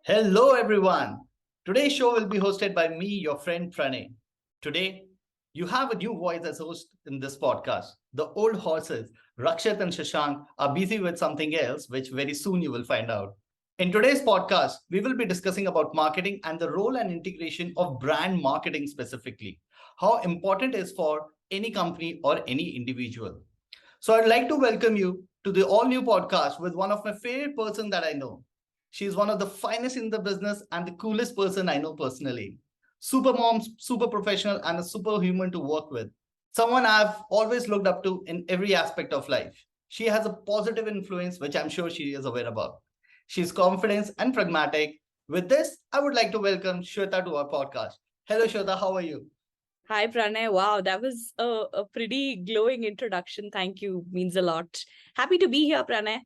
Hello, everyone. Today's show will be hosted by me, your friend Praney. Today, you have a new voice as host in this podcast. The old horses, Rakshit and Shashank, are busy with something else, which very soon you will find out. In today's podcast, we will be discussing about marketing and the role and integration of brand marketing specifically, how important it is for any company or any individual. So I'd like to welcome you to the all new podcast with one of my favorite person that I know. She's one of the finest in the business and the coolest person I know personally. Super mom, super professional, and a superhuman to work with. Someone I've always looked up to in every aspect of life. She has a positive influence, which I'm sure she is aware about. She's confident and pragmatic. With this, I would like to welcome Shweta to our podcast. Hello, Shweta. How are you? Hi, Pranay. Wow, that was a pretty glowing introduction. Thank you. Means a lot. Happy to be here, Pranay.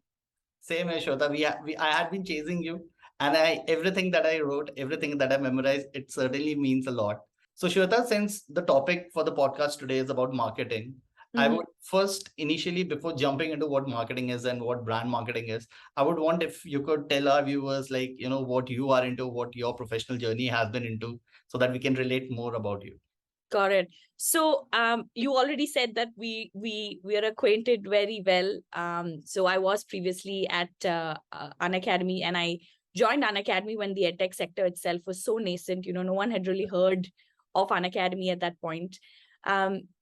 Same as Shweta. I had been chasing you, and everything that I wrote, everything that I memorized, it certainly means a lot. So, Shweta, since the topic for the podcast today is about marketing, I Mhm. would first, initially, before jumping into what marketing is and what brand marketing is, I would want if you could tell our viewers, like, what you are into, what your professional journey has been into, so that we can relate more about you. Got it. So, you already said that we are acquainted very well. So I was previously at Unacademy, and I joined Unacademy when the edtech sector itself was so nascent. No one had really heard of Unacademy at that point.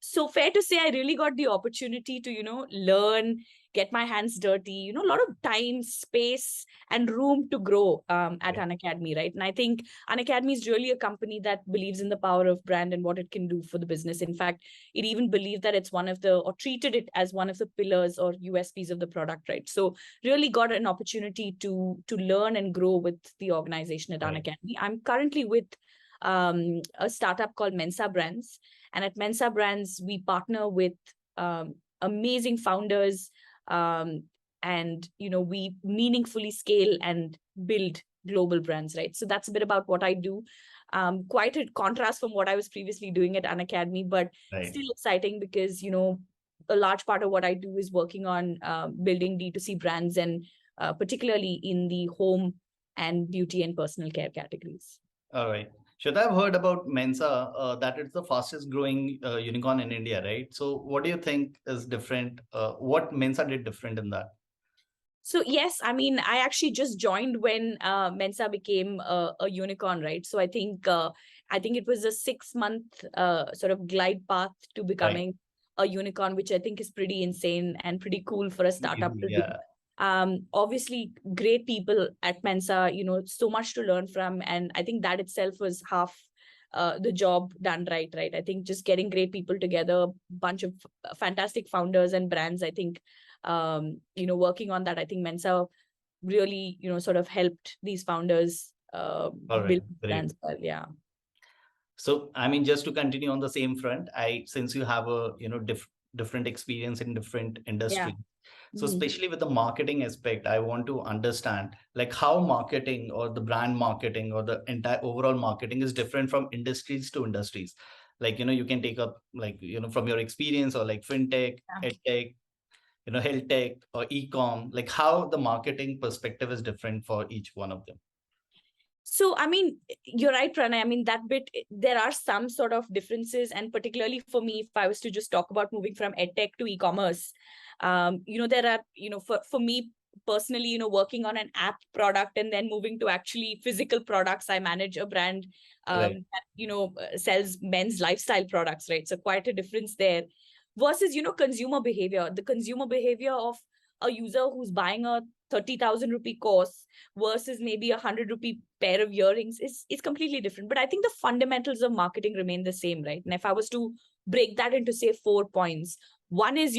So fair to say, I really got the opportunity to learn, get my hands dirty. A lot of time, space, and room to grow at Right. Unacademy, right? And I think Unacademy is really a company that believes in the power of brand and what it can do for the business. In fact, it even believed that it's or treated it as one of the pillars or USPs of the product, right? So really got an opportunity to learn and grow with the organization at Right. Unacademy. I'm currently with a startup called Mensa Brands. And at Mensa Brands, we partner with amazing founders, and we meaningfully scale and build global brands, right? So that's a bit about what I do. Quite a contrast from what I was previously doing at Unacademy, but Right. still exciting because a large part of what I do is working on building D2C brands, and particularly in the home and beauty and personal care categories. All right. Shweta, I've heard about Mensa, that it's the fastest growing unicorn in India, right? So what do you think is different? What Mensa did different in that? So yes, I mean, I actually just joined when Mensa became a unicorn, right? So I think it was a 6 month sort of glide path to Right. becoming a unicorn, which I think is pretty insane and pretty cool for a startup to do. Yeah. Obviously, great people at Mensa, so much to learn from, and I think that itself was half the job done right. I think just getting great people together, bunch of fantastic founders and brands. I think working on that, I think Mensa really, sort of helped these founders All right. build Great. brands well. Yeah. So, I mean, just to continue on the same front, since you have a, different experience in different Yeah. industries. So, Mhm. especially with the marketing aspect, I want to understand like how marketing or the brand marketing or the entire overall marketing is different from industries to industries. Like, you can take up like, from your experience or like fintech, edtech, health tech or e-com, like how the marketing perspective is different for each one of them. So, I mean, you're right, Pranay. I mean, that bit, there are some sort of differences. And particularly for me, if I was to just talk about moving from edtech to e-commerce, there are, for me personally, working on an app product and then moving to actually physical products. I manage a brand Right. that, sells men's lifestyle products, right? So quite a difference there versus, consumer behavior. The consumer behavior of a user who's buying a 30,000 rupee course versus maybe 100 rupee pair of earrings is completely different. But I think the fundamentals of marketing remain the same, right? And if I was to break that into say 4 points, one is,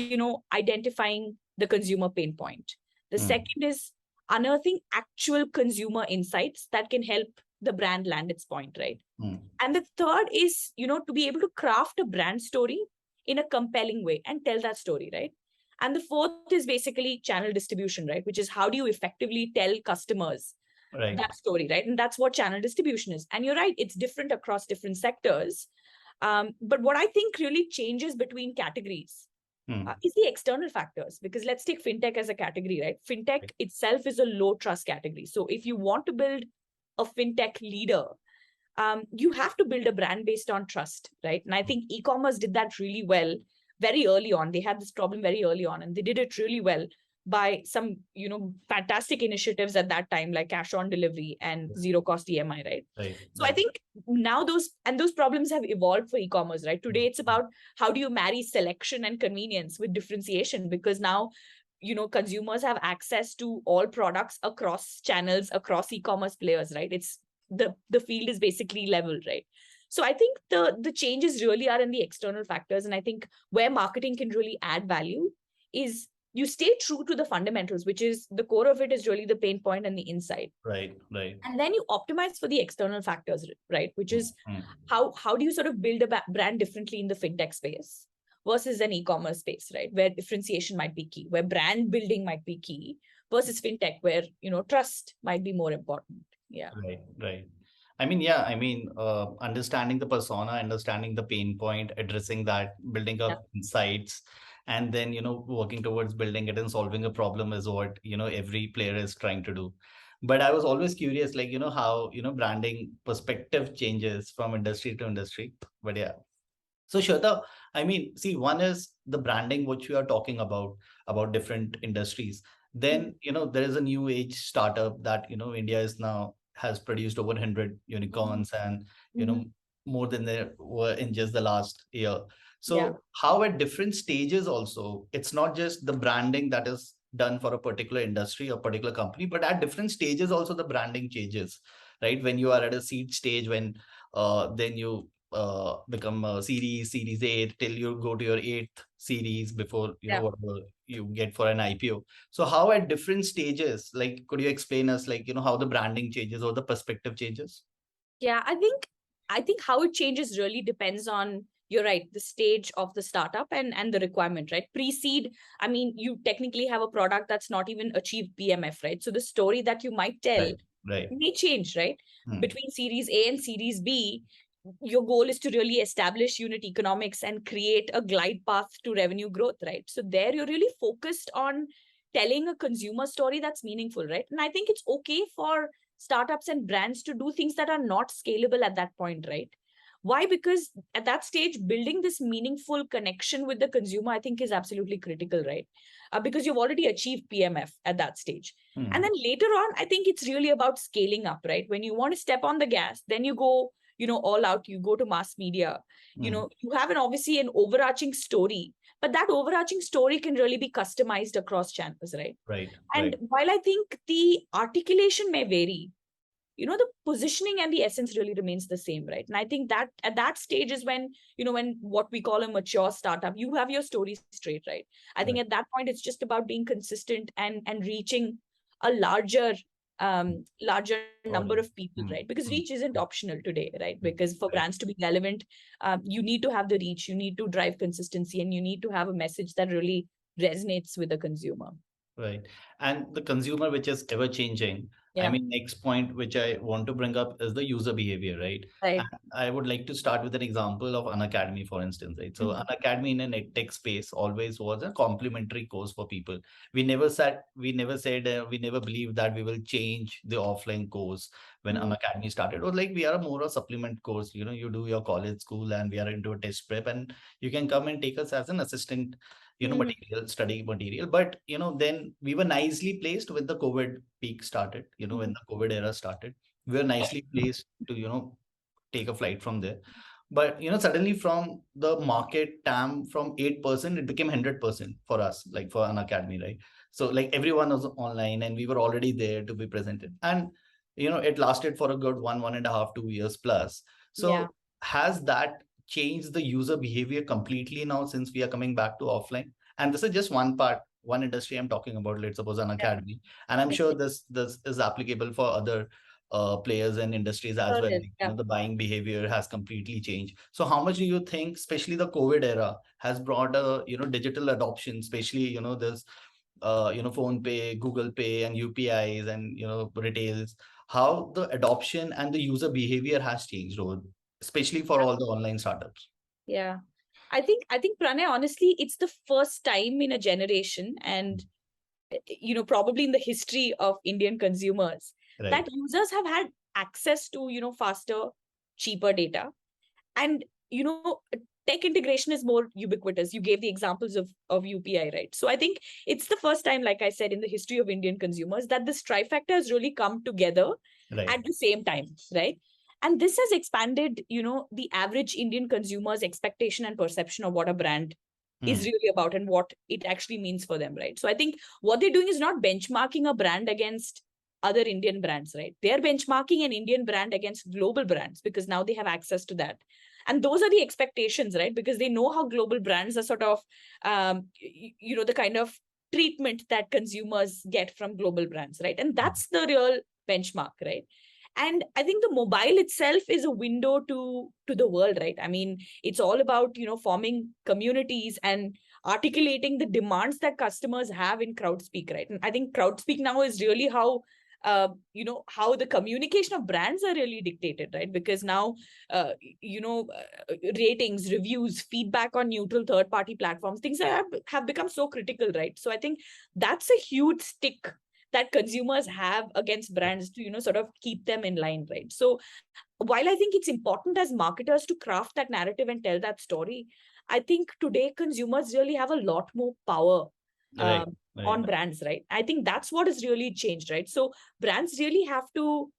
identifying the consumer pain point. The Mm. second is unearthing actual consumer insights that can help the brand land its point, right? Mm. And the third is, to be able to craft a brand story in a compelling way and tell that story, right? And the fourth is basically channel distribution, right? Which is how do you effectively tell customers Right. that story, right? And that's what channel distribution is. And you're right, it's different across different sectors. But what I think really changes between categories is the external factors. Because let's take fintech as a category, right? Fintech Right. itself is a low trust category. So if you want to build a fintech leader, you have to build a brand based on trust, right? And I think e-commerce did that really well very early on. They had this problem very early on, and they did it really well by some, fantastic initiatives at that time, like cash on delivery and zero cost EMI, right? Right. So I think now those problems have evolved for e-commerce, right? Today it's about how do you marry selection and convenience with differentiation, because now consumers have access to all products across channels, across e-commerce players, right? It's the field is basically level, right? So I think the changes really are in the external factors, and I think where marketing can really add value is you stay true to the fundamentals, which is the core of it is really the pain point and the insight. Right. Right. And then you optimize for the external factors, right? Which is Mm. how do you sort of build a brand differently in the fintech space versus an e-commerce space, right? Where differentiation might be key, where brand building might be key, versus fintech, where trust might be more important. Yeah. Right. Right. I mean, yeah, I mean, understanding the persona, understanding the pain point, addressing that, building Yeah. up insights, and then, working towards building it and solving a problem is what, every player is trying to do. But I was always curious, like, how, branding perspective changes from industry to industry. But yeah. So Shweta, I mean, see, one is the branding, which we are talking about different industries. Then, there is a new age startup that, India is now has produced over 100 unicorns and, you Mm-hmm. know, more than there were in just the last year. Yeah. So how at different stages also, it's not just the branding that is done for a particular industry or particular company, but at different stages also the branding changes, right? When you are at a seed stage, when then you become a series 8 till you go to your eighth series before Yeah. whatever you get for an IPO. So how at different stages, like could you explain us like how the branding changes or the perspective changes? Yeah, I think how it changes really depends on, you're right, the stage of the startup and the requirement, right? Pre-seed, I mean, you technically have a product that's not even achieved PMF, right? So the story that you might tell Right, right. may change, right? Hmm. Between Series A and Series B, your goal is to really establish unit economics and create a glide path to revenue growth, right? So there you're really focused on telling a consumer story that's meaningful, right? And I think it's okay for startups and brands to do things that are not scalable at that point, right? Why? Because at that stage, building this meaningful connection with the consumer, I think, is absolutely critical, right? Because you've already achieved PMF at that stage. And Hmm. then later on, I think it's really about scaling up, right? When you want to step on the gas, then you go, all out, you go to mass media, Hmm. you have obviously an overarching story, but that overarching story can really be customized across channels, right? Right, And right, while I think the articulation may vary, the positioning and the essence really remains the same, right? And I think that at that stage is when, when what we call a mature startup, you have your story straight, right? I think right. at that point, it's just about being consistent and reaching a larger number Audience. of people, Hmm. right? Because Hmm. reach isn't optional today, right? Because for Right. brands to be relevant, you need to have the reach, you need to drive consistency, and you need to have a message that really resonates with the consumer. Right. And the consumer, which is ever changing. I Yeah. mean, next point which I want to bring up is the user behavior, right? And Right. I would like to start with an example of Unacademy, for instance, right? So Mhm. Unacademy in an edtech space always was a complimentary course for people. We never believed that we will change the offline course when Mhm. Unacademy started. Or like we are a more a supplement course, you do your college school and we are into a test prep and you can come and take us as an assistant Mhm. material, study material. But, then we were nicely placed when the COVID peak started, when Mhm. the COVID era started, we were nicely placed to, take a flight from there. But, suddenly from the market TAM from 8%, it became 100% for us, like for an academy, right? So like everyone was online and we were already there to be presented. And, it lasted for a good 1.5, 2 years plus. Yeah. So has that changed the user behavior completely now since we are coming back to offline? And this is just one part, one industry I'm talking about, let's suppose an Yeah. academy. And I'm sure this is applicable for other players and industries as well. Certain. Like, Yeah. the buying behavior has completely changed. So how much do you think, especially the COVID era, has brought a digital adoption, especially this phone pay, Google Pay, and UPIs, and retails? How the adoption and the user behavior has changed, Rohit, especially for all the online startups? Yeah. I think Pranay, honestly, it's the first time in a generation, and probably in the history of Indian consumers, Right. that users have had access to faster, cheaper data. And tech integration is more ubiquitous. You gave the examples of UPI, right? So I think it's the first time, like I said, in the history of Indian consumers, that this trifecta has really come together Right. at the same time, right? And this has expanded the average Indian consumer's expectation and perception of what a brand is really about and what it actually means for them, right? So I think what they're doing is not benchmarking a brand against other Indian brands, right? They're benchmarking an Indian brand against global brands because now they have access to that. And those are the expectations, right? Because they know how global brands are sort of, the kind of treatment that consumers get from global brands, right? And that's the real benchmark, right? And I think the mobile itself is a window to the world, right? I mean, it's all about forming communities and articulating the demands that customers have in crowdspeak, right? And I think crowdspeak now is really how the communication of brands are really dictated, right? Because now uh, ratings, reviews, feedback on neutral third party platforms, things have become so critical, right? So I think that's a huge stick that consumers have against brands to sort of keep them in line, right? So while I think it's important as marketers to craft that narrative and tell that story, I think today consumers really have a lot more power Right. on Right. brands, right? I think that's what has really changed, right? So brands really have to,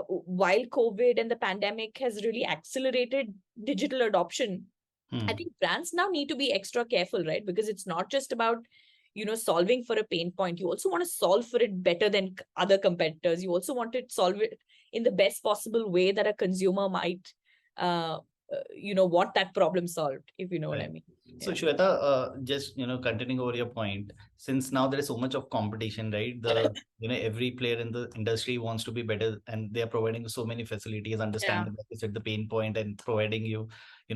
while COVID and the pandemic has really accelerated digital adoption, I think brands now need to be extra careful, right? Because it's not just about solving for a pain point. You also want to solve for it better than other competitors. You also want to solve it in the best possible way that a consumer might want that problem solved, if you know what I Right. mean. So Yeah. Shweta, just continuing over your point, since now there is so much of competition, right? Every player in the industry wants to be better, and they are providing so many facilities, Yeah. understanding like you said the pain point, and providing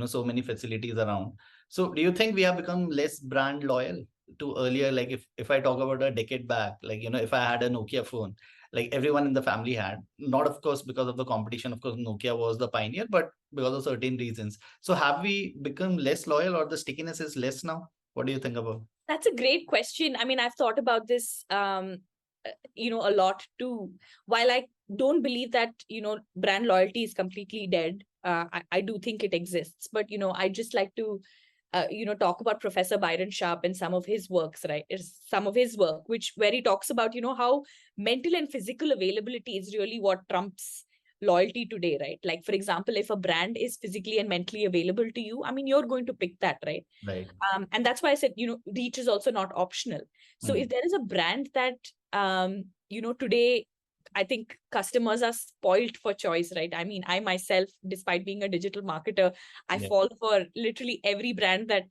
so many facilities around. So do you think we have become less brand loyal to earlier? Like if I talk about a decade back, like if I had a Nokia phone, like everyone in the family had, not of course because of the competition, of course Nokia was the pioneer, but because of certain reasons. So have we become less loyal, or the stickiness is less now? What do you think about? That's a great question. I mean, I've thought about this, a lot too. While I don't believe that, brand loyalty is completely dead, I do think it exists. But, I just like to, talk about Professor Byron Sharp and some of his works, right? Some of his work, which where he talks about, how mental and physical availability is really what trumps loyalty today, right? Like, for example, if a brand is physically and mentally available to you, I mean, you're going to pick that, right? Right. And that's why I said, reach is also not optional. So Hmm. if there is a brand that, today, I think customers are spoiled for choice, right? I mean, I myself, despite being a digital marketer, I Yeah. fall for literally every brand that,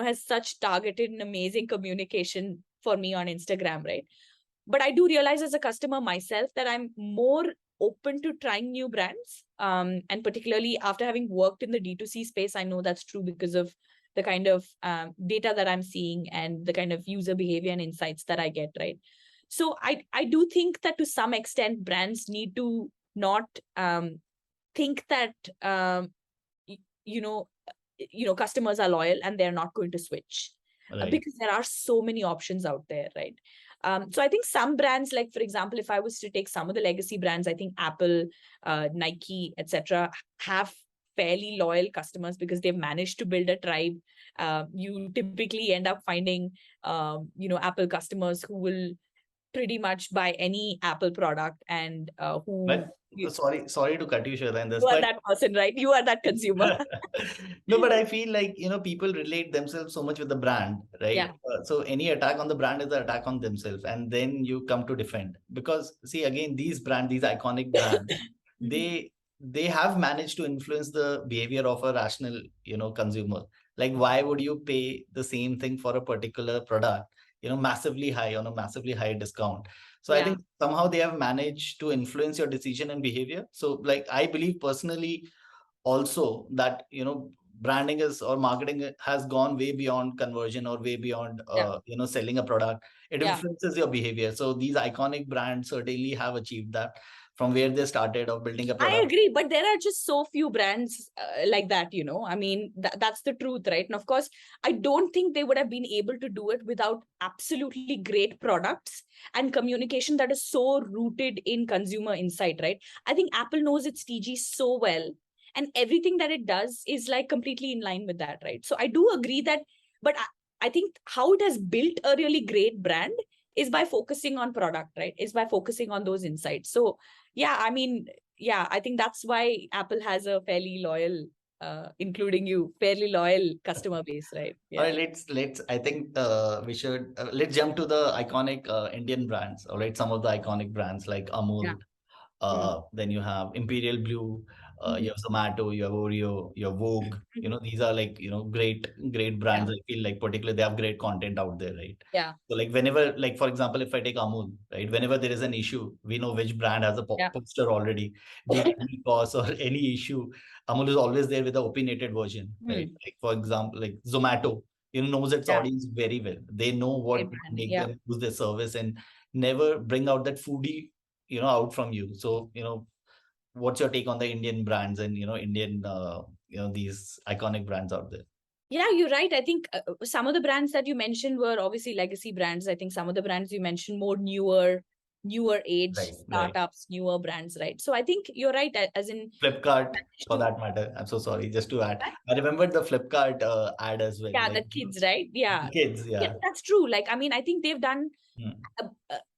has such targeted and amazing communication for me on Instagram, right? But I do realize as a customer myself that I'm more open to trying new brands. And particularly after having worked in the D2C space, I know that's true because of the kind of data that I'm seeing and the kind of user behavior and insights that I get, right? So I do think that to some extent, brands need to not think that, y- you know, customers are loyal and they're not going to switch, Right. because there are so many options out there, right? So I think some brands, like for example, if I was to take some of the legacy brands, I think Apple, Nike, etc., have fairly loyal customers because they've managed to build a tribe. You typically end up finding, Apple customers who will pretty much buy any Apple product, and who But you, sorry to cut you short on this, you are but that person, right? You are that consumer. no, but I feel like people relate themselves so much with the brand, right? Yeah. So any attack on the brand is an attack on themselves, and then you come to defend because see again these iconic brands, Mhm. they have managed to influence the behavior of a rational consumer. Like why would you pay the same thing for a particular product massively high on a massively high discount? So I Yeah. think somehow they have managed to influence your decision and behavior. So like I believe personally also that branding is or marketing has gone way beyond conversion or way beyond Yeah. selling a product. It Yeah. influences your behavior. So these iconic brands certainly have achieved that. from where they started of building a I product. agree, but there are just so few brands like that, you know. I mean, that's the truth, right? And of course, I don't think they would have been able to do it without absolutely great products and communication that is so rooted in consumer insight, right? I think Apple knows its TG so well, and everything that it does is like completely in line with that, right? So I do agree that, but I think how it has built a really great brand is by focusing on product, right? Is by focusing on those insights. So yeah, I mean, yeah, I think that's why Apple has a fairly loyal, including you, fairly loyal customer base, right? All Yeah. right, let's. I think we should let's jump to the iconic Indian brands. All right, some of the iconic brands like Yeah. Amul. Mm. Then you have Imperial Blue. Mhm. You have Zomato. You have Oreo. You have Vogue. You know, these are like, great Yeah. brands. I feel like particularly they have great content out there, right? Yeah. So like whenever, like for example, if I take Amul, right, whenever there is an issue, we know which brand has a Yeah. poster already, be it any cause or any issue. Amul is always there with the opinionated version, right? Hmm. Like for example, like Zomato, knows its Yeah. audience very well. They know what Great branding. make Yeah. them use their service and never bring out that foodie, out from you. So, what's your take on the Indian brands and, Indian, these iconic brands out there? Yeah, you're right. I think some of the brands that you mentioned were obviously legacy brands. I think some of the brands you mentioned more newer age Right, right. startups, newer brands, right? So I think you're right. As in, Flipkart, managed for to, that matter. I'm so sorry, just to add. I remember the Flipkart ad as well. yeah, Like, the kids, right? Yeah, the kids, yeah, yeah. that's true. Like, I mean, I think they've done Hmm.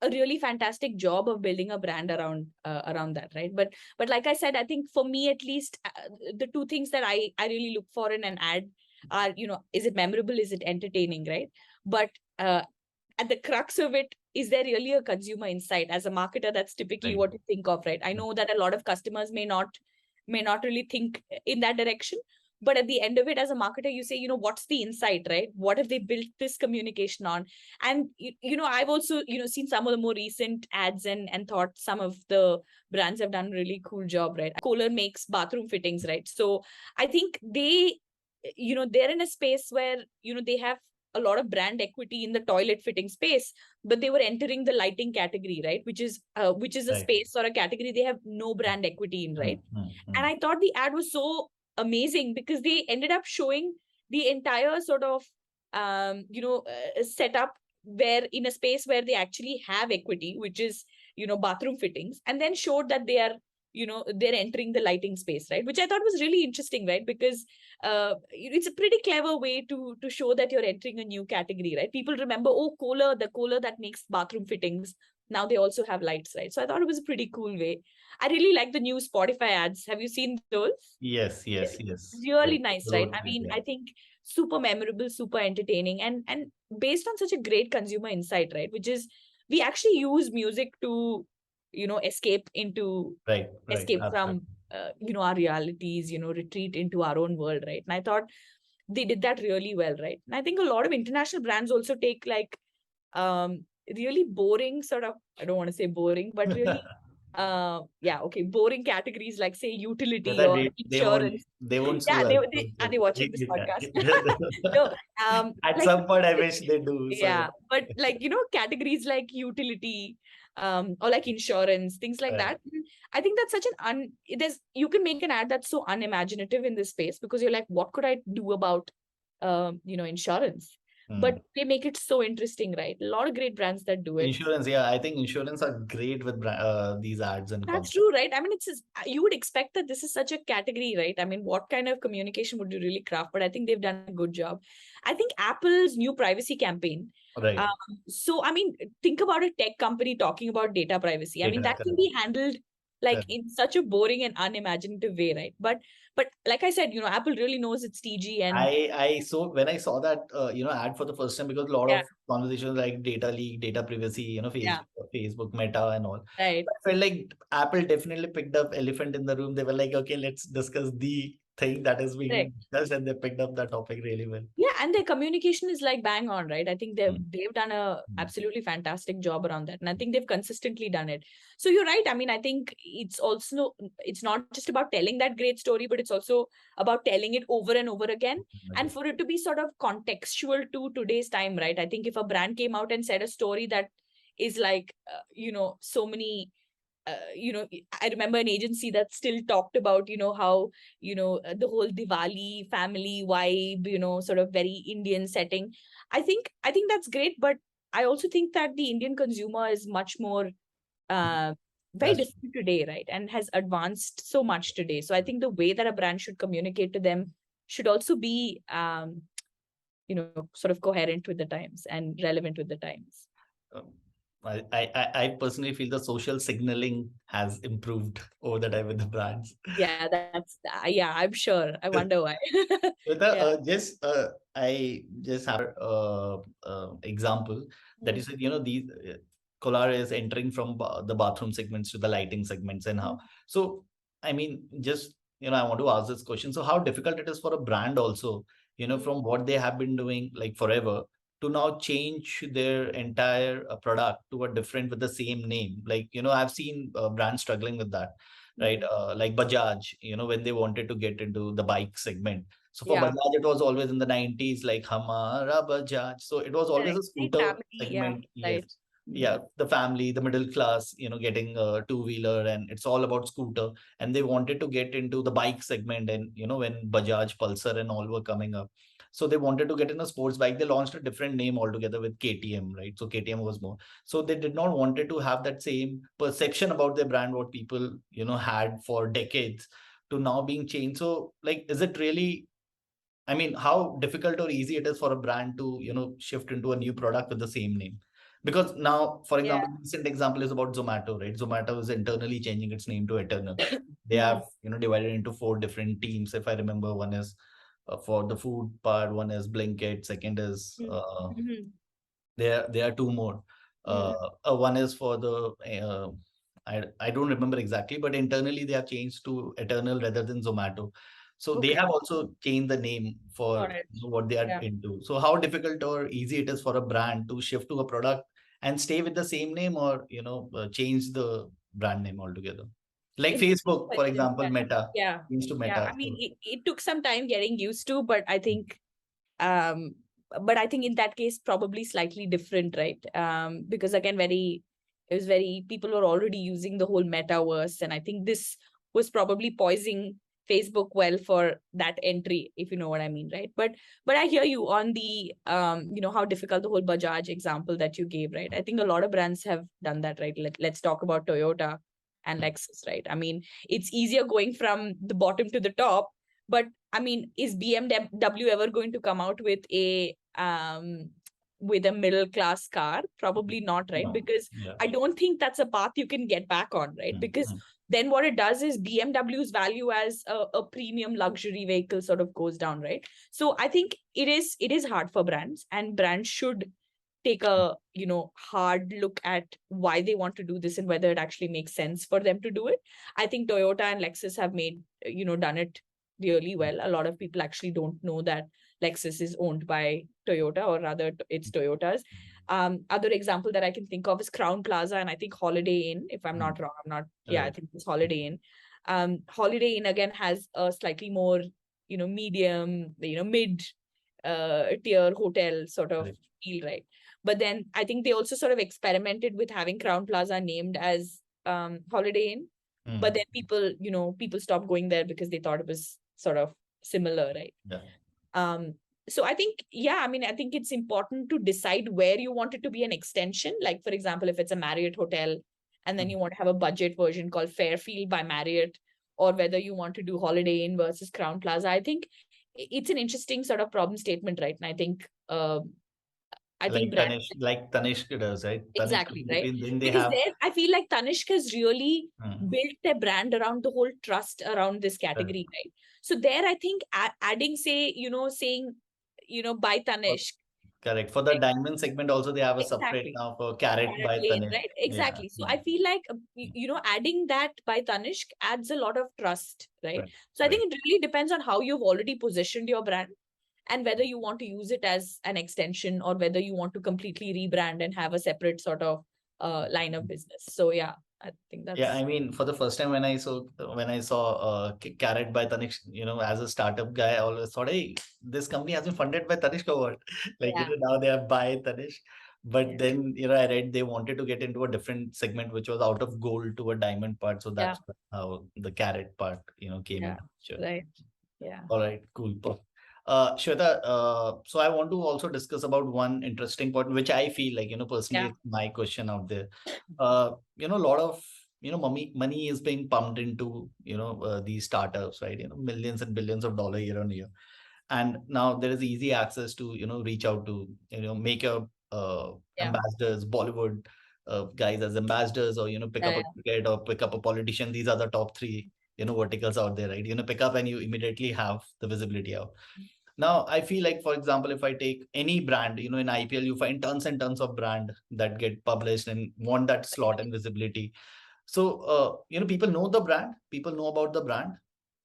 a really fantastic job of building a brand around that, right? But like I said, I think for me at least, the two things that I really look for in an ad are, is it memorable, is it entertaining, right? But at the crux of it, is there really a consumer insight? As a marketer, that's typically Right. what you think of, right? I know that a lot of customers may not really think in that direction, but at the end of it, as a marketer, you say, what's the insight, right? What have they built this communication on? And I've also seen some of the more recent ads and thought some of the brands have done a really cool job, right? Kohler makes bathroom fittings, right? So I think they're in a space where they have a lot of brand equity in the toilet fitting space, but they were entering the lighting category, right? Which is a Right. space or a category they have no brand equity in, Hmm, right? hmm, And hmm. I thought the ad was so amazing because they ended up showing the entire sort of setup where in a space where they actually have equity, which is bathroom fittings, and then showed that they're entering the lighting space, right? Which I thought was really interesting, right? Because it's a pretty clever way to show that you're entering a new category, right? People remember, oh, Kohler, the Kohler that makes bathroom fittings. Now they also have lights, right? So I thought it was a pretty cool way. I really like the new Spotify ads. Have you seen those? Yes, yes, yes. Really Yes. nice, right? Those I great, mean, yeah. I think super memorable, super entertaining, and based on such a great consumer insight, right? Which is we actually use music to, escape into Right, right. escape from Absolutely. our realities, retreat into our own world, right? And I thought they did that really well, right? And I think a lot of international brands also take like really boring sort of, I don't want to say boring, but really boring categories like say utility Whether or they won't insurance. they won't sue Yeah, us. are they watching this podcast? No, At like some point, I wish they do. So yeah. yeah, but like categories like utility, or like insurance, things like Right. that. I think that's such an there's you can make an ad that's so unimaginative in this space because you're like, what could I do about insurance? Hmm. But they make it so interesting, right? A lot of great brands that do it. Insurance, yeah, I think insurance are great with these ads and That's content. true, right? I mean, you would expect that this is such a category, right? I mean, what kind of communication would you really craft? But I think they've done a good job. I think Apple's new privacy campaign. Right. Um, so, I mean, think about a tech company talking about data privacy. I mean, Data, that can correct. be handled like Correct. in such a boring and unimaginative way, right? But like I said, Apple really knows its TG and I so when I saw that ad for the first time, because a lot yeah, of conversations like data leak, data privacy, yeah, Facebook Meta and all. right. I felt like Apple definitely picked up elephant in the room. They were like, okay, let's discuss the thing that is being Correct. discussed, and they picked up that topic really well. Yeah, and their communication is like bang on, right? I think they've Hmm. they've done a Hmm. absolutely fantastic job around that, and I think they've consistently done it. So you're right. I mean, I think it's not just about telling that great story, but it's also about telling it over and over again, and Okay. for it to be sort of contextual to today's time, right? I think if a brand came out and said a story that is like so many I remember an agency that still talked about, how, the whole Diwali family vibe, sort of very Indian setting. I think that's great, but I also think that the Indian consumer is much more uh, very That's different today, right? And has advanced so much today. So I think the way that a brand should communicate to them should also be, sort of coherent with the times and relevant with the times. um, I personally feel the social signaling has improved over the time with the brands. Yeah, yeah, I'm sure. I wonder why. With Yeah. just I just have example that you Mm, said, these Kolar is entering from the bathroom segments to the lighting segments and how. mm, So I mean, just I want to ask this question. So how difficult it is for a brand also, mm, from what they have been doing like forever to now change their entire product to a different with the same name. Like, I've seen brands struggling with that, right? mm. Like Bajaj, when they wanted to get into the bike segment. So for Yeah, Bajaj, it was always in the 90s, like Hamara Bajaj. So it was always correct. a Very scooter family, yeah, segment. Yes. right. Mm. Yeah, the family, the middle class, getting a two-wheeler, and it's all about scooter. And they wanted to get into the bike segment. And, when Bajaj, Pulsar, and all were coming up. So they wanted to get in a sports bike. They launched a different name altogether with KTM, right? So KTM was more. So they did not wanted to have that same perception about their brand, what people, had for decades to now being changed. So, like, is it really, I mean, how difficult or easy it is for a brand to, shift into a new product with the same name? Because now, for Yeah. example, recent example is about Zomato, right? Zomato is internally changing its name to Eternal. They have, Mm, divided into four different teams. If I remember, one is for the food part, one is Blinkit, second is mm, mhm, there are two more. mhm. One is for the I don't remember exactly, but internally they have changed to Eternal rather than Zomato. So they Okay, have also changed the name for got it. what they are Yeah. into. So how difficult or easy it is for a brand to shift to a product and stay with the same name, or change the brand name altogether. Like Interesting Facebook, for question. example, Meta Yeah. changed to Yeah. Meta. I mean, So it took some time getting used to, um, but I think in that case, probably slightly different, right? Because again, it was very, people were already using the whole metaverse. And I think this was probably poising Facebook well for that entry, if you know what I mean, right? But I hear you on the, how difficult the whole Bajaj example that you gave, right? I think a lot of brands have done that, right? Let's talk about Toyota and Lexus, right? I mean, it's easier going from the bottom to the top, but I mean, is BMW ever going to come out with a middle class car? Probably not, right? no, Because yeah. I don't think that's a path you can get back on, right? Because Mhm. then what it does is BMW's value as a premium luxury vehicle sort of goes down, right? So I think it is hard for brands, and brands should take a hard look at why they want to do this and whether it actually makes sense for them to do it. I think Toyota and Lexus have made done it really well. A lot of people actually don't know that Lexus is owned by Toyota, or rather it's Toyota's. Other example that I can think of is Crown Plaza, and I think Holiday Inn, if I'm Mhm. not wrong. I'm not, yeah, I Right. think it's Holiday Inn. Holiday Inn again has a slightly more, medium, mid tier hotel sort of Right. feel, right? But then I think they also sort of experimented with having Crown Plaza named as Holiday Inn. But Mm. then people stopped going there because they thought it was sort of similar, right? Yeah. Um, so I think, yeah, I mean, I think it's important to decide where you want it to be an extension. Like, for example, if it's a Marriott hotel and then Mm. you want to have a budget version called Fairfield by Marriott, or whether you want to do Holiday Inn versus Crown Plaza, I think it's an interesting sort of problem statement, right? And I think brand Like Tanishq does, right? Tanishq exactly, right? Philippines, then they Because have there I feel like Tanishq has really mm, built their brand around the whole trust around this correct. category, right? So there I think adding, say, saying, by For, Tanishq, correct. For the right? diamond segment, also they have a separate Exactly. now for Carrot Carrot by Lane, Tanishq. right? Yeah. Exactly. So Mm, I feel like, adding that by Tanishq adds a lot of trust, right? right. So I Right. think it really depends on how you've already positioned your brand and whether you want to use it as an extension or whether you want to completely rebrand and have a separate sort of line of business. So yeah, I think Yeah, I that's mean, for the first time when I saw Carrot by Tanishq, as a startup guy, I always thought, hey, this company has been funded by Tanishq or what? Like, yeah. now they are by Tanishq. But then, I read they wanted to get into a different segment, which was out of gold to a diamond part. So Yeah. that's how the carrot part, came Yeah. into picture. Right. Yeah. All right, cool. Shweta, so I want to also discuss about one interesting point, which I feel like, personally, Yeah. it's my question out there. A lot of, money is being pumped into, these startups, right? Millions and billions of dollars year on year. And now there is easy access to, reach out to, make your Yeah. ambassadors, Bollywood guys as ambassadors, or, pick up Yeah. a cricket or pick up a politician. These are the top three, verticals out there, right? Pick up and you immediately have the visibility out. Now, I feel like, for example, if I take any brand, in IPL, you find tons and tons of brand that get published and want that slot and visibility. So, people know the brand, people know about the brand,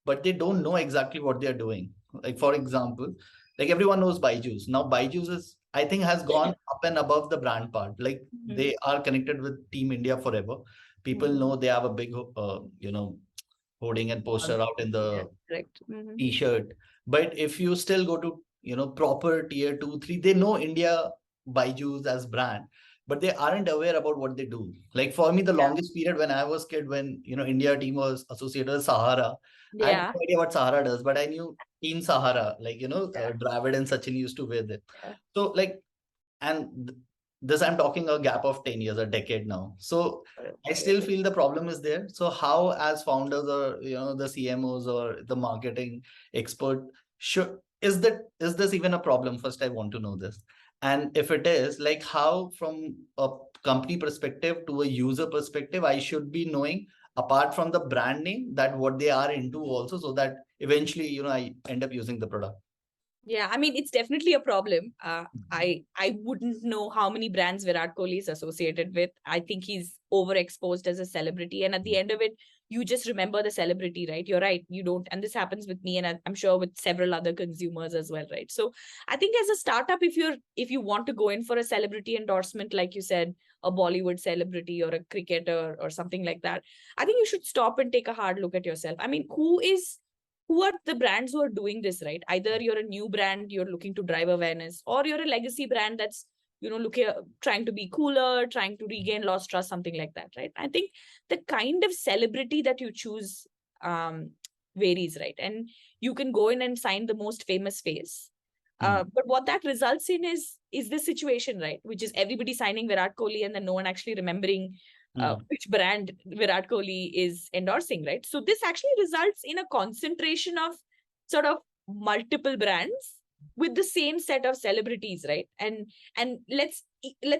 but they don't know exactly what they're doing. Like, for example, like everyone knows Byju's. Now, Byju's is, I think, has gone up and above the brand part. Like, they are connected with Team India forever. People know they have a big, hoarding and poster out in Yeah. the Correct. t-shirt. But if you still go to, proper tier 2, 3, they know India Byju's as brand, but they aren't aware about what they do. Like for me, the Yeah. longest period when I was kid, when, India team was associated with Sahara, I had Yeah. no idea what Sahara does, but I knew Team Sahara, like, Yeah. Dravid and Sachin used to wear them. Yeah. So like, and this I'm talking a gap of 10 years, a decade now. So I still feel the problem is there. So how, as founders or, the CMOs or the marketing expert, should is this even a problem? First, I want to know this. And if it is, like, how from a company perspective to a user perspective, I should be knowing, apart from the brand name, that what they are into also, so that eventually, I end up using the product. Yeah, I mean, it's definitely a problem. I wouldn't know how many brands Virat Kohli is associated with. I think he's overexposed as a celebrity, and at the end of it, you just remember the celebrity, right? You're right. You don't, and this happens with me, and I'm sure with several other consumers as well, right? So I think as a startup, if you want to go in for a celebrity endorsement, like you said, a Bollywood celebrity or a cricketer or something like that, I think you should stop and take a hard look at yourself. I mean, who are the brands who are doing this, right? Either you're a new brand, you're looking to drive awareness, or you're a legacy brand that's, looking, trying to be cooler, trying to regain lost trust, something like that, right? I think the kind of celebrity that you choose varies, right? And you can go in and sign the most famous face. But what that results in is this situation, right? Which is everybody signing Virat Kohli and then no one actually remembering which brand Virat Kohli is endorsing, right? So this actually results in a concentration of sort of multiple brands with the same set of celebrities, right? And let's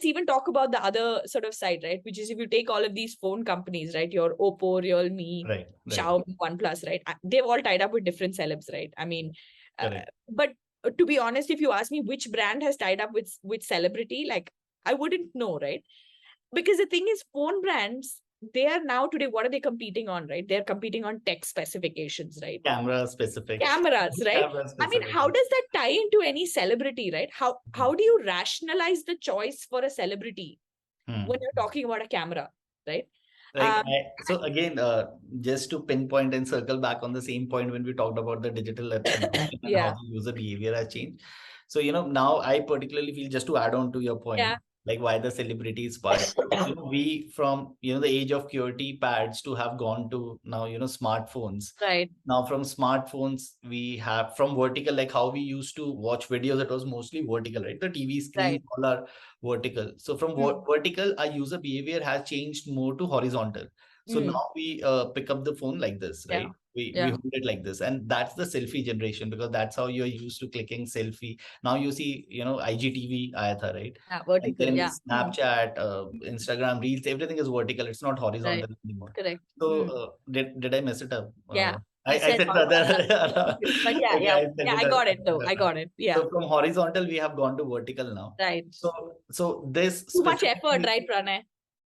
even talk about the other sort of side, right? Which is if you take all of these phone companies, right? Your Oppo, Realme, Right. Xiaomi, OnePlus, right? They've all tied up with different celebs, right? I mean, Correct. but to be honest, if you ask me which brand has tied up with celebrity, like I wouldn't know, right? Because the thing is, phone brands, they are now today, what are they competing on, right? They're competing on tech specifications, right? Camera specific. Cameras, right? Camera I mean, specific. how does that tie into any celebrity, right? How do you rationalize the choice for a celebrity when you're talking about a camera, right? Like so again, just to pinpoint and circle back on the same point when we talked about the digital adoption and how Yeah, the user behavior has changed. So, now I particularly feel, just to add on to your point, yeah, like why the celebrities part, we from, the age of QWERTY pads to have gone to now, smartphones. right, Now from smartphones, we have from vertical, like how we used to watch videos, it was mostly vertical, right? The TV screens right. all are vertical. So from vertical, our user behavior has changed more to horizontal. So Mm, now we pick up the phone like this, yeah, right? We yeah, hold it like this, and that's the selfie generation, because that's how you're used to clicking selfie. Now you see, IGTV, ayatha, right? yeah, And vertical, then yeah. Snapchat, Instagram Reels, everything is vertical. It's not Right, horizontal anymore. correct. So did I mess it up? Yeah, you I said said brother. horizontal, but yeah, Okay, yeah, I said yeah, it. I got it though. I got it. Yeah, So from horizontal, we have gone to vertical now. right. So this Too much effort, specifically, right, Pranay?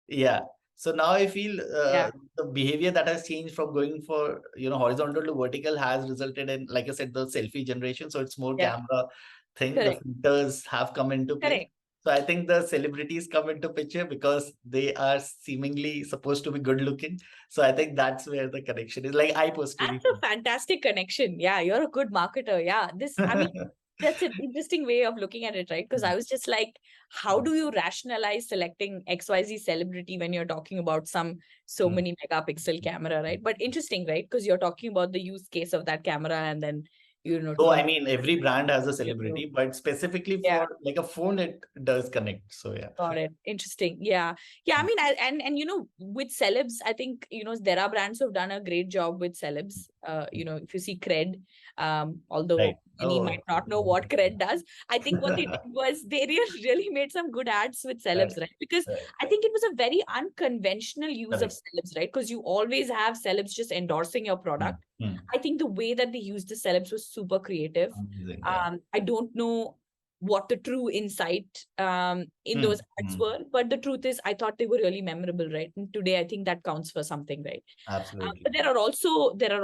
yeah. So now I feel Yeah, the behavior that has changed from going for, horizontal to vertical has resulted in, like I said, the selfie generation. So it's more yeah, camera thing. The correct, filters have come into place. correct. So I think the celebrities come into picture because they are seemingly supposed to be good looking. So I think that's where the connection is. Like I personally That's a fantastic connection. Yeah, you're a good marketer. Yeah, I mean, feel. That's an interesting way of looking at it, right? Because I was just like, how do you rationalize selecting XYZ celebrity when you're talking about so many megapixel camera, right? But interesting, right? Because you're talking about the use case of that camera and then, So to I mean, every brand has a review. celebrity, but specifically Yeah. for like a phone, it does connect. So yeah. Got it. Interesting. Yeah. Yeah. I mean, and with celebs, I think, there are brands who've done a great job with celebs. If you see Cred, Right. although many Oh, might not know what Cred does, I think what they did was they really made some good ads with right. celebs, right? Because Right. I think it was a very unconventional use of Correct. celebs, right? Because you always have celebs just endorsing your product. Hmm. I think the way that they used the celebs was super creative. Amazing. Yeah. I don't know what the true insight in Hmm. those ads Hmm. were, but the truth is I thought they were really memorable, right? And today I think that counts for something, right? Absolutely. But there are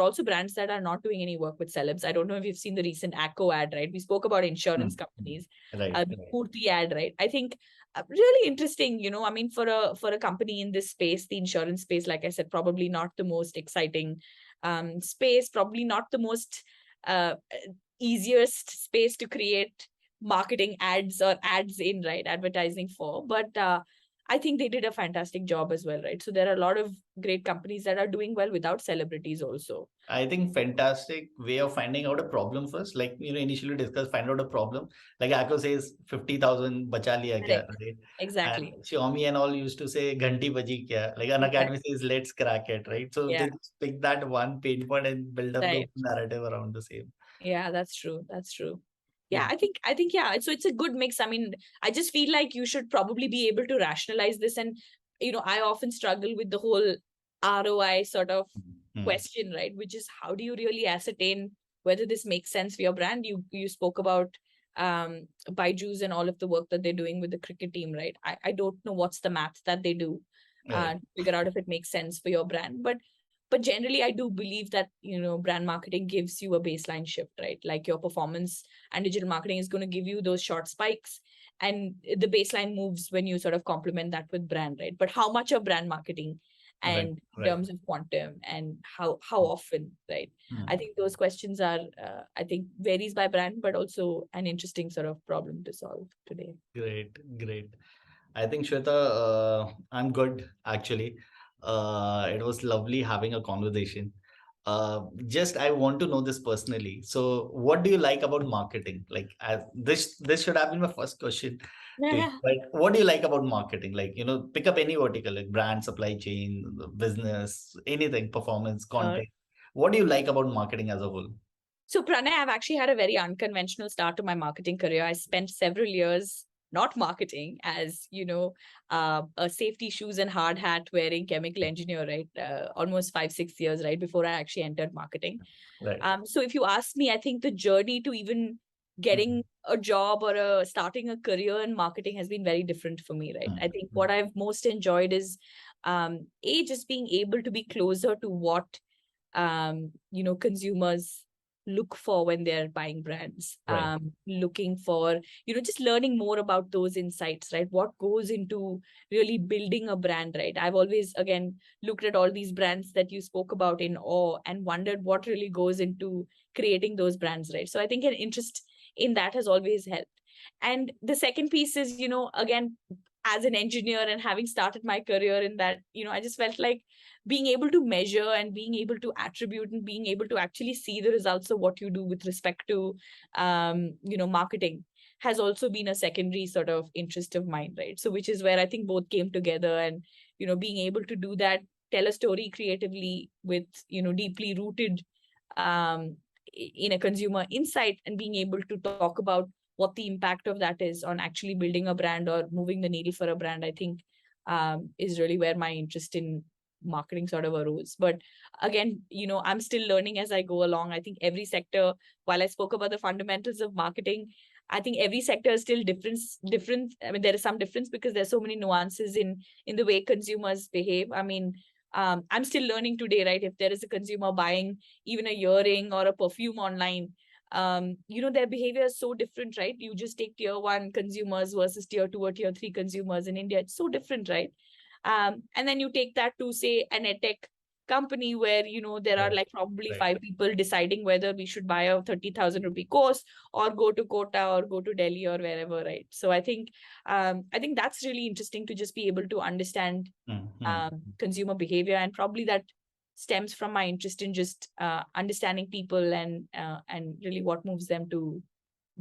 also brands that are not doing any work with celebs. I don't know if you've seen the recent ACO ad, right? We spoke about insurance Hmm. companies, Right. the Right. Purti ad, right? I think really interesting. I mean, for a company in this space, the insurance space, like I said, probably not the most exciting space, probably not the most uh, easiest space to create marketing ads or ads in, right? Advertising for. But I think they did a fantastic job as well, right? So there are a lot of great companies that are doing well without celebrities also. I think fantastic way of finding out a problem first. Like, initially discuss, find out a problem. Like Akko says, 50,000 bacha liya kya, Correct. right? And Exactly. Xiaomi and all used to say, Ghanti baji kya. Like an Right. academy says, let's crack it, right? So Yeah. they just pick that one pain point and build up the Right. narrative around the same. Yeah, that's true. That's true. Yeah, Good. I think yeah. So it's a good mix. I mean, I just feel like you should probably be able to rationalize this. And I often struggle with the whole ROI sort of Hmm. question, right? Which is, how do you really ascertain whether this makes sense for your brand? You spoke about Byju's and all of the work that they're doing with the cricket team, right? I don't know what's the math that they do Right. to figure out if it makes sense for your brand. But generally, I do believe that brand marketing gives you a baseline shift, right? Like your performance and digital marketing is going to give you those short spikes, and the baseline moves when you sort of complement that with brand, right? But how much of brand marketing, Right. and in Right. terms of quantum, and how often, right? I Hmm. think those questions are, I think, varies by brand, but also an interesting sort of problem to solve today. Great. Great. I think Shweta, I'm good actually. It was lovely having a conversation. Just I want to know this personally. So, what do you like about marketing? Like, this should have been my first question to you. Yeah. But what do you like about marketing? Like, pick up any vertical, like brand, supply chain, business, anything, performance, content. What do you like about marketing as a whole? So, Pranay, I've actually had a very unconventional start to my marketing career. I spent several years not marketing, as a safety shoes and hard hat wearing chemical engineer, right? Almost 5-6 years, right, before I actually entered marketing. Right. So if you ask me, I think the journey to even Mhm. getting a job or starting a career in marketing has been very different for me, right? I think what Mhm. I've most enjoyed is just being able to be closer to what consumers look for when they're buying brands, Right. looking for, just learning more about those insights, right? What goes into really building a brand, right? I've always, again, looked at all these brands that you spoke about in awe and wondered what really goes into creating those brands, right? So I think an interest in that has always helped. And the second piece is, again, as an engineer and having started my career in that, I just felt like being able to measure and being able to attribute and being able to actually see the results of what you do with respect to marketing has also been a secondary sort of interest of mine, right? So which is where I think both came together. And being able to do that, tell a story creatively with deeply rooted um in a consumer insight, and being able to talk about what the impact of that is on actually building a brand or moving the needle for a brand, I think is really where my interest in marketing sort of arose. But again, I'm still learning as I go along. I think every sector, while I spoke about the fundamentals of marketing, I think every sector is still different. I mean, there is some difference because there's so many nuances in the way consumers behave. I mean, I'm still learning today, right? If there is a consumer buying even a earring or a perfume online, their behavior is so different, right? You just take tier one consumers versus tier two or tier three consumers in India. It's so different, right? And then you take that to, say, an edtech company where, there are Right. like probably Right. 5 people deciding whether we should buy a 30,000 rupee course or go to Kota or go to Delhi or wherever, right? So I think that's really interesting to just be able to understand Mm-hmm. consumer behavior, and probably that stems from my interest in just understanding people and really what moves them to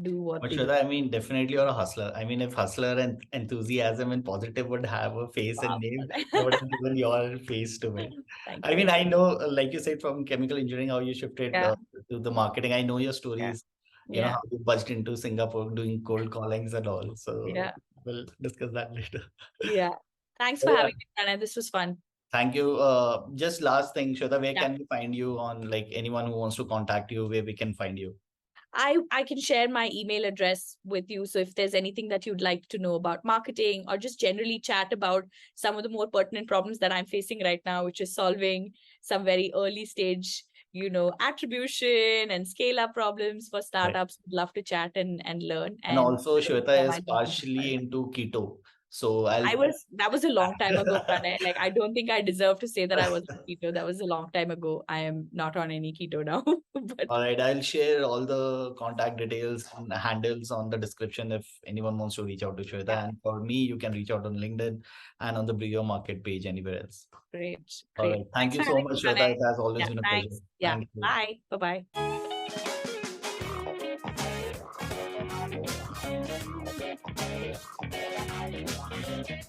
do what But they do. Shweta, I mean, definitely you're a hustler. I mean, if hustler and enthusiasm and positive would have a face and Wow. name, I would have given your face to it. Thank I mean, you. I know, like you said, from chemical engineering, how you shifted Yeah, to the marketing. I know your yeah, stories, yeah, how you budged into Singapore doing cold callings and all. So yeah, we'll discuss that later. yeah. Thanks So, for yeah, having me, Pranay. This was fun. thank you. Just last thing, Shweta, where Yeah. can we find you on, like, anyone who wants to contact you, where we can find you? I can share my email address with you. So if there's anything that you'd like to know about marketing or just generally chat about some of the more pertinent problems that I'm facing right now, which is solving some very early stage, attribution and scale up problems for Right. startups, would love to chat and learn. And And also, Shweta is provide them some partially advice. into keto. So I'll That was a long time ago, Pranay. Like, I don't think I deserve to say that I was on keto. That was a long time ago. I am not on any keto now. But all right, I'll share all the contact details and handles on the description if anyone wants to reach out to yeah, Shweta. And for me, you can reach out on LinkedIn and on the Brew Market page anywhere else. great, All great. right. Thank Thanks you for so having me, much, Shweta. Pranay. It has always Yeah, been a pleasure. thanks. Yeah, Thank you. bye. Bye-bye.